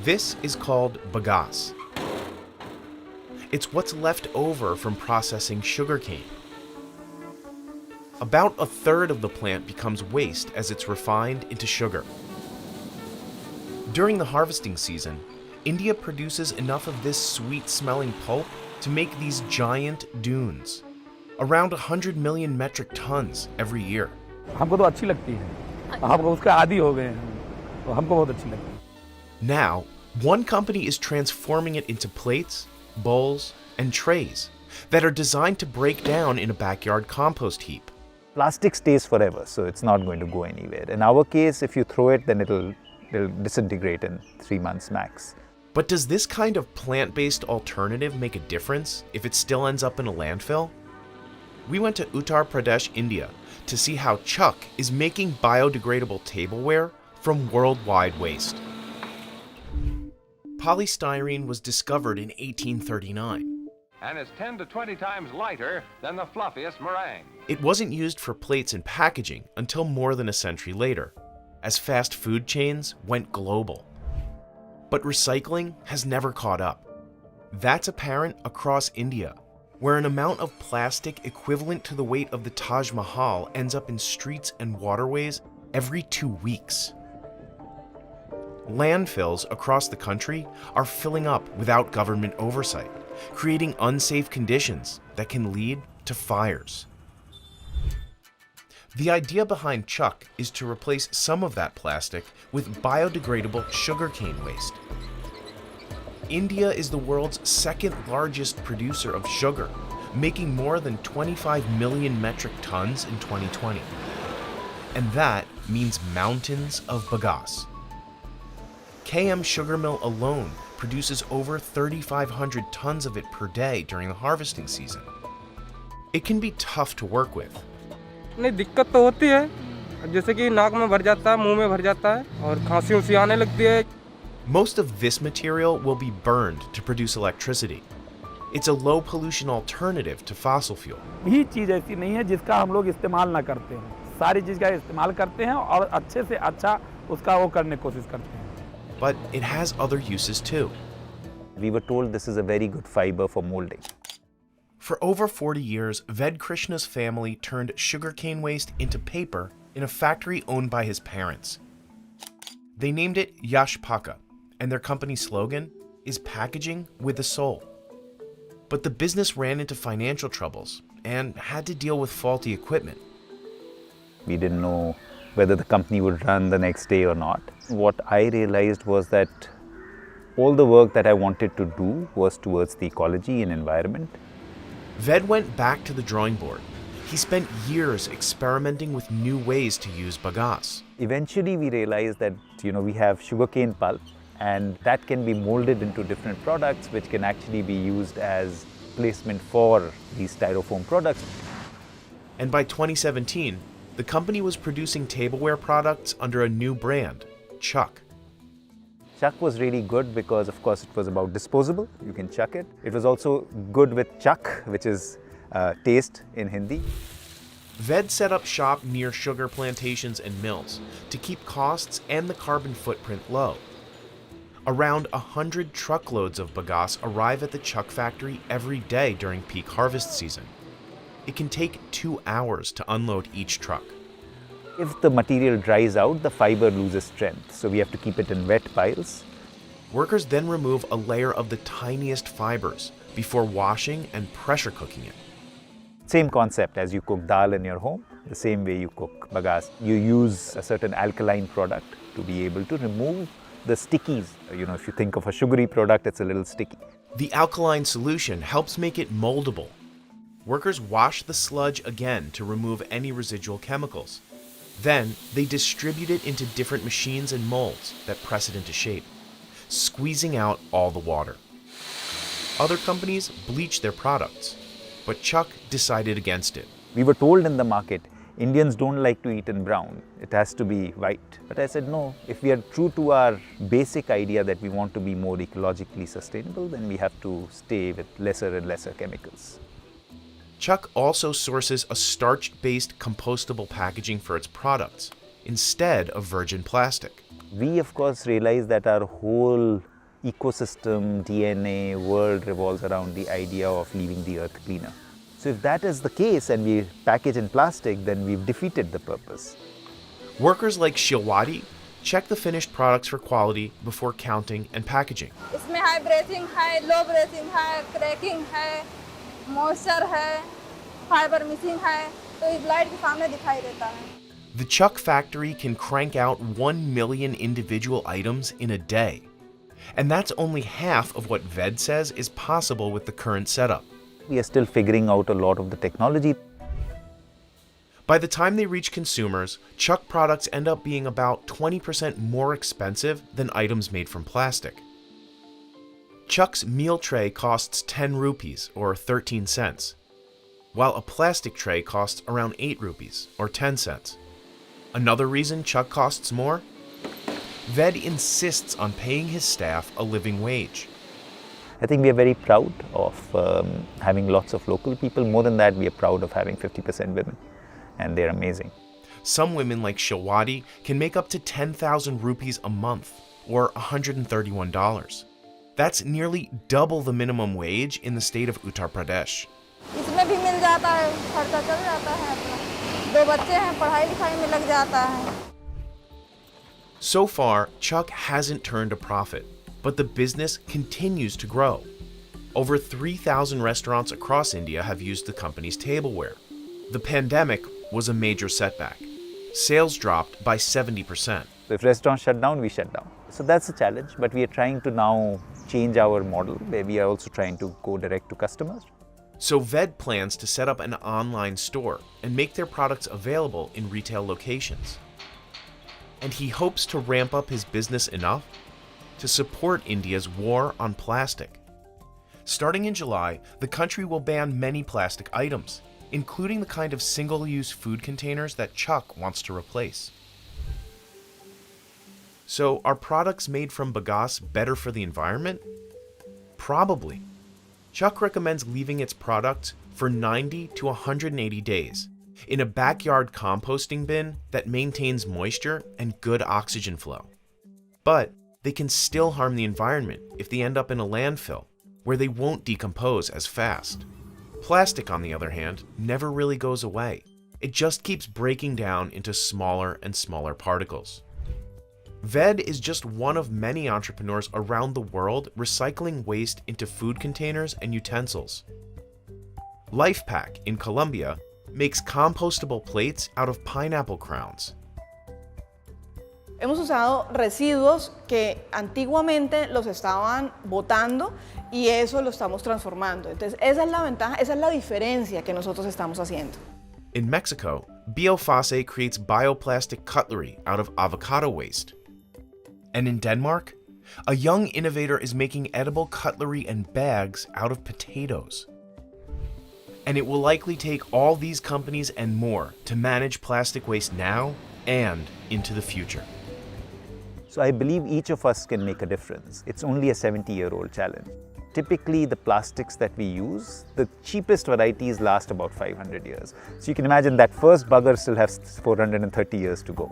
This is called bagasse. It's what's left over from processing sugarcane. About a third of the plant becomes waste as it's refined into sugar. During the harvesting season, India produces enough of this sweet-smelling pulp to make these giant dunes, around 100 million metric tons every year. हमको तो अच्छी लगती है, हम उसके आदी हो गए हैं, तो हमको बहुत अच्छी लगती है. Now, one company is transforming it into plates, bowls, and trays that are designed to break down in a backyard compost heap. Plastic stays forever, so it's not going to go anywhere. In our case, if you throw it, then it'll disintegrate in 3 months max. But does this kind of plant-based alternative make a difference if it still ends up in a landfill? We went to Uttar Pradesh, India, to see how Chuk is making biodegradable tableware from worldwide waste. Polystyrene was discovered in 1839. And is 10 to 20 times lighter than the fluffiest meringue. It wasn't used for plates and packaging until more than a century later, as fast food chains went global. But recycling has never caught up. That's apparent across India, where an amount of plastic equivalent to the weight of the Taj Mahal ends up in streets and waterways every 2 weeks. Landfills across the country are filling up without government oversight, creating unsafe conditions that can lead to fires. The idea behind Chuk is to replace some of that plastic with biodegradable sugarcane waste. India is the world's second largest producer of sugar, making more than 25 million metric tons in 2020. And that means mountains of bagasse. KM Sugar Mill alone produces over 3,500 tons of it per day during the harvesting season. It can be tough to work with. नहीं दिक्कत तो होती है, जैसे कि नाक में भर जाता है, मुंह में भर जाता है और खांसी उसी आने लगती है. Most of this material will be burned to produce electricity. It's a low pollution alternative to fossil fuel. भी चीज़ ऐसी नहीं है जिसका हम लोग इस्तेमाल ना करते हैं. सारी चीज़ का इस्तेमाल करते हैं और अच्छे से अच्छा उसका वो करने की कोशिश करते हैं. But it has other uses too. We were told this is a very good fiber for molding. For over 40 years, Ved Krishna's family turned sugarcane waste into paper in a factory owned by his parents. They named it Yash Pakka, and their company slogan is packaging with a soul. But the business ran into financial troubles and had to deal with faulty equipment. We didn't know whether the company would run the next day or not. What I realized was that all the work that I wanted to do was towards the ecology and environment. Ved went back to the drawing board. He spent years experimenting with new ways to use bagasse. Eventually we realized that we have sugarcane pulp, and that can be molded into different products which can actually be used as placement for these styrofoam products. And by 2017, the company was producing tableware products under a new brand, Chuk. Chuk was really good because, of course, it was about disposable. You can chuck it. It was also good with chak, which is taste in Hindi. Ved set up shop near sugar plantations and mills to keep costs and the carbon footprint low. Around 100 truckloads of bagasse arrive at the Chuk factory every day during peak harvest season. It can take 2 hours to unload each truck. If the material dries out, the fiber loses strength, so we have to keep it in wet piles. Workers then remove a layer of the tiniest fibers before washing and pressure cooking it. Same concept as you cook dal in your home, the same way you cook bagasse. You use a certain alkaline product to be able to remove the stickies. If you think of a sugary product, it's a little sticky. The alkaline solution helps make it moldable. Workers wash the sludge again to remove any residual chemicals. Then, they distribute it into different machines and molds that press it into shape, squeezing out all the water. Other companies bleach their products, but Chuk decided against it. We were told in the market, Indians don't like to eat in brown, it has to be white. But I said, no, if we are true to our basic idea that we want to be more ecologically sustainable, then we have to stay with lesser and lesser chemicals. Chuk also sources a starch-based compostable packaging for its products, instead of virgin plastic. We, of course, realized that our whole ecosystem, DNA, world revolves around the idea of leaving the earth cleaner. So if that is the case and we package in plastic, then we've defeated the purpose. Workers like Shilwadi check the finished products for quality before counting and packaging. इसमें high breathing है, लो breathing है, cracking है, moisture है, fibre missing है, तो इस light के सामने दिखाई देता है. The Chuk factory can crank out 1 million individual items in a day. And that's only half of what Ved says is possible with the current setup. We are still figuring out a lot of the technology. By the time they reach consumers, Chuk products end up being about 20% more expensive than items made from plastic. Chuk's meal tray costs 10 rupees or 13 cents, while a plastic tray costs around 8 rupees or 10 cents. Another reason Chuk costs more? Ved insists on paying his staff a living wage. I think we are very proud of having lots of local people. More than that, we are proud of having 50% women, and they're amazing. Some women like Shilwadi can make up to 10,000 rupees a month, or $131. That's nearly double the minimum wage in the state of Uttar Pradesh. इसमें भी मिल जाता है, खर्चा चल जाता है अपना. 2 बच्चे हैं, पढ़ाई लिखाई में लग जाता है. So far, Chuk hasn't turned a profit, but the business continues to grow. Over 3,000 restaurants across India have used the company's tableware. The pandemic was a major setback. Sales dropped by 70%. If restaurants shut down, we shut down. So that's a challenge, but we are trying to now change our model where we are also trying to go direct to customers. So Ved plans to set up an online store and make their products available in retail locations. And he hopes to ramp up his business enough to support India's war on plastic. Starting in July, the country will ban many plastic items, including the kind of single-use food containers that Chuk wants to replace. So, are products made from bagasse better for the environment? Probably. Chuk recommends leaving its products for 90 to 180 days in a backyard composting bin that maintains moisture and good oxygen flow. But they can still harm the environment if they end up in a landfill, where they won't decompose as fast. Plastic, on the other hand, never really goes away. It just keeps breaking down into smaller and smaller particles. Ved is just one of many entrepreneurs around the world recycling waste into food containers and utensils. LifePack in Colombia makes compostable plates out of pineapple crowns. Hemos usado residuos que antiguamente los estaban botando y eso lo estamos transformando. Entonces, esa es la ventaja, esa es la diferencia que nosotros estamos haciendo. In Mexico, Bagasse creates bioplastic cutlery out of avocado waste. And in Denmark, a young innovator is making edible cutlery and bags out of potatoes. And it will likely take all these companies and more to manage plastic waste now and into the future. So I believe each of us can make a difference. It's only a 70-year-old challenge. Typically, the plastics that we use, the cheapest varieties last about 500 years. So you can imagine that first bugger still has 430 years to go.